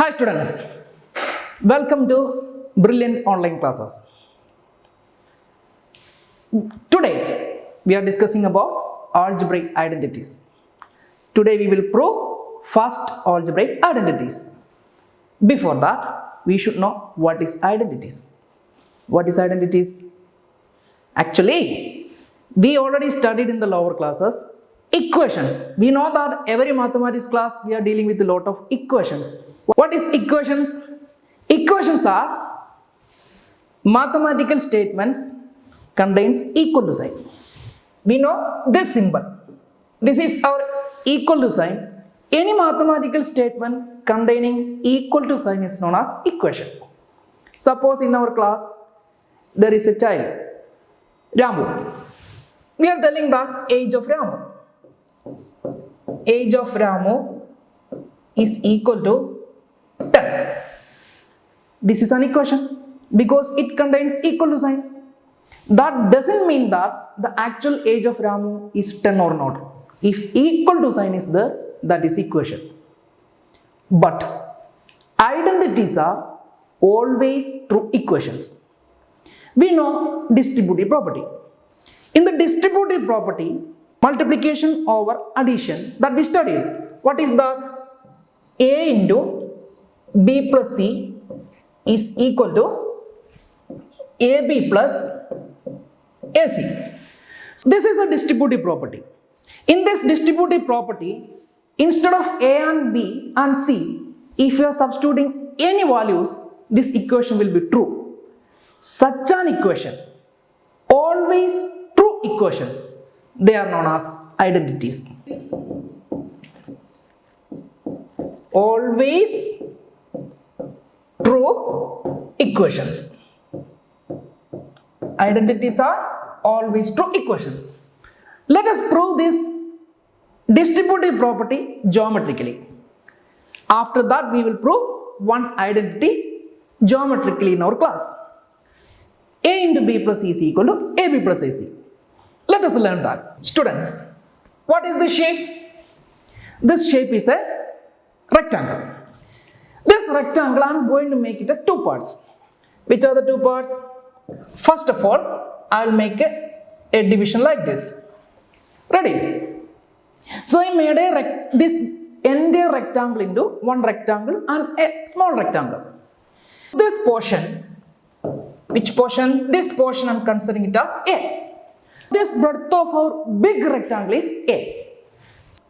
Hi students, welcome to Brilliant Online Classes. Today we are discussing about algebraic identities. Today we will prove first algebraic identities. Before that, we should know what is identities. What is identities? Actually, we already studied in the lower classes equations. We know that every mathematics class we are dealing with a lot of equations. What is equations? Equations are mathematical statements contains equal to sign. We know this symbol. This is our equal to sign. Any mathematical statement containing equal to sign is known as equation. Suppose in our class there is a child, Ramu. We are telling the age of Ramu. Age of Ramu is equal to 10. This is an equation because it contains equal to sign. That doesn't mean that the actual age of Ramu is 10 or not. If equal to sign is there, that is equation. But identities are always true equations. We know distributive property. In the distributive property, multiplication over addition that we studied. What is that? A into B plus C is equal to AB plus AC. So this is a distributive property. In this distributive property, instead of A and B and C, if you are substituting any values, this equation will be true. Such an equation, always true equations, they are known as identities. Always true equations. Identities are always true equations. Let us prove this distributive property geometrically. After that, we will prove one identity geometrically in our class. A into B plus C is equal to AB plus AC. Let us learn that. Students, what is this shape? This shape is a rectangle. This rectangle, I am going to make it a two parts. Which are the two parts? First of all, I will make a division like this. Ready? So I made this entire rectangle into one rectangle and a small rectangle. This portion, which portion? This portion I am considering it as A. This breadth of our big rectangle is A.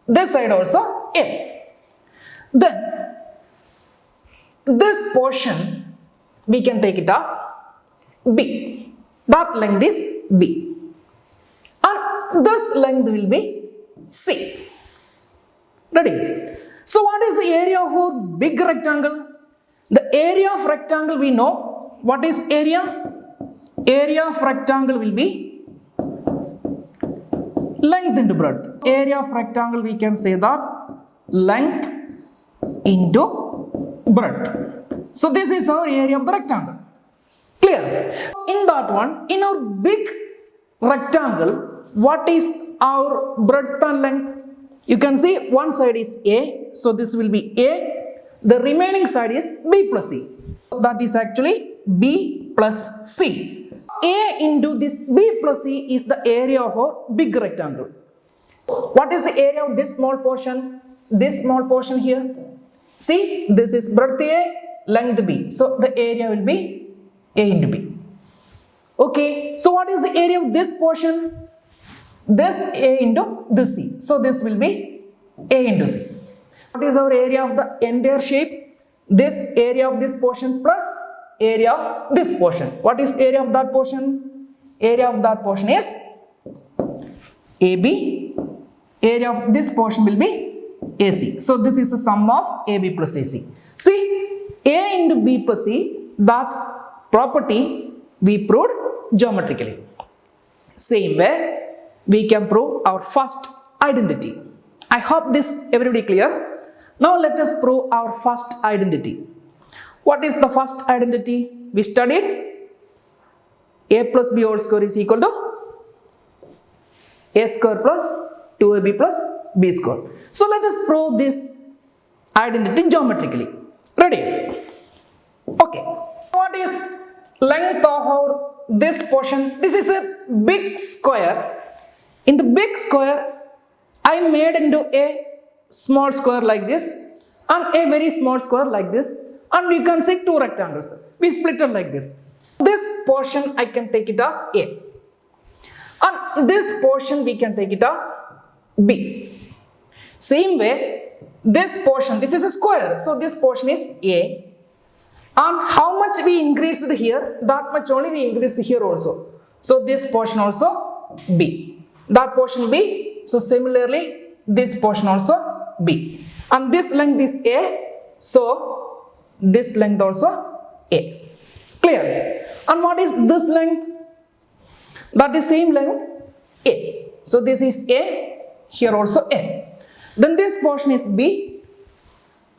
This side also A. Then this portion we can take it as B. That length is B. And this length will be C. Ready? So what is the area of our big rectangle? The area of rectangle we know. What is area? Area of rectangle will be length into breadth. Area of rectangle we can say that length into breadth. So this is our area of the rectangle. Clear? In that one, in our big rectangle, what is our breadth and length? You can see one side is A, so this will be A. The remaining side is B plus C. That is actually B plus C. A into this B plus C is the area of our big rectangle. What is the area of this small portion? This small portion here. See, this is breadth A, length B. So the area will be A into B. Okay, so what is the area of this portion? This A into this C. So this will be A into C. What is our area of the entire shape? This area of this portion plus area of this portion. What is area of that portion? Area of that portion is AB. Area of this portion will be AC. So this is the sum of AB plus AC. See, A into B plus C, that property we proved geometrically. Same way, we can prove our first identity. I hope this everybody clear. Now let us prove our first identity. What is the first identity? We studied A plus B whole square is equal to A square plus 2AB plus B square. So let us prove this identity geometrically. Ready? Okay. What is length of this portion? This is a big square. In the big square, I made into a small square like this and a very small square like this, and you can see two rectangles. We split it like this. This portion I can take it as A, and this portion we can take it as B. Same way, this portion, this is a square, so this portion is A, and how much we increased here, that much only we increased here also. So this portion also B, that portion B, so similarly this portion also B, and this length is A, so this length also A. Clear? And what is this length? That is same length A, so this is A, here also A. Then this portion is B,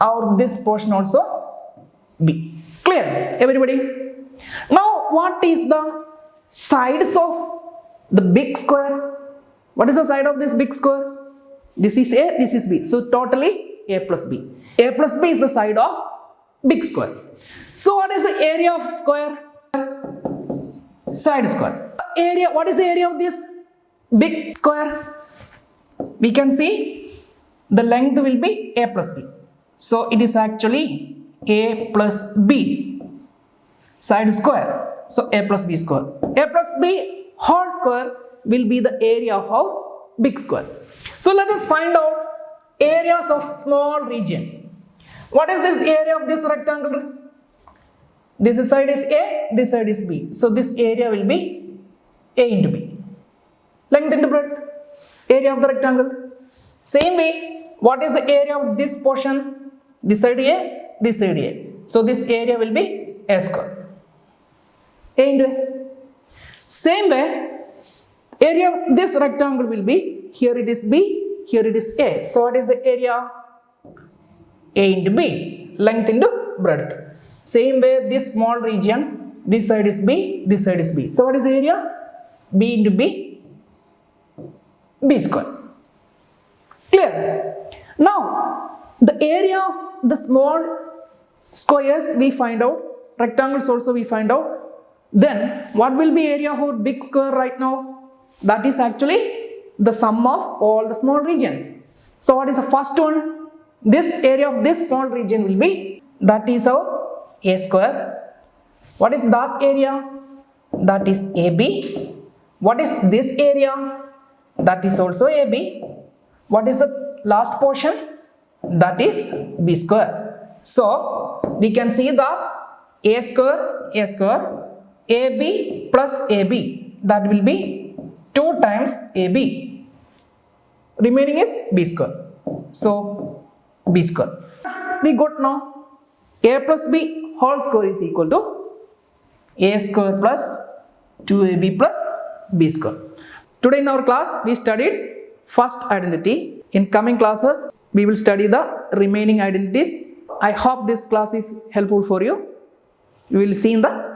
or this portion also B. Clear, everybody? Now what is the sides of the big square? What is the side of this big square? This is A, this is B, so totally A plus B. A plus B is the side of big square. So what is the area of square? Side square. Area, what is the area of this big square? We can see the length will be A plus B. So it is actually A plus B side square. So A plus B square. A plus B whole square will be the area of our big square. So let us find out areas of small region. What is this area of this rectangle? This side is A, this side is B. So this area will be A into B. Length into breadth, area of the rectangle. Same way, what is the area of this portion? This side A, this side A. So this area will be A square. A into A. Same way, area of this rectangle will be, here it is B, here it is A. So what is the area? A into B. Length into breadth. Same way, this small region, this side is B, this side is B. So what is the area? B into B, B square. Clear? Now, the area of the small squares we find out, rectangles also we find out. Then, what will be area of our big square right now? That is actually the sum of all the small regions. So what is the first one? This area of this small region will be, that is our A square. What is that area? That is AB. What is this area? That is also AB. What is the last portion? That is B square. So we can see that A square, AB plus AB, that will be 2 times AB. Remaining is B square. So B square. We got now A plus B whole square is equal to A square plus 2AB plus B square. Today in our class we studied first identity. In coming classes we will study the remaining identities. I hope this class is helpful for you. We will see in the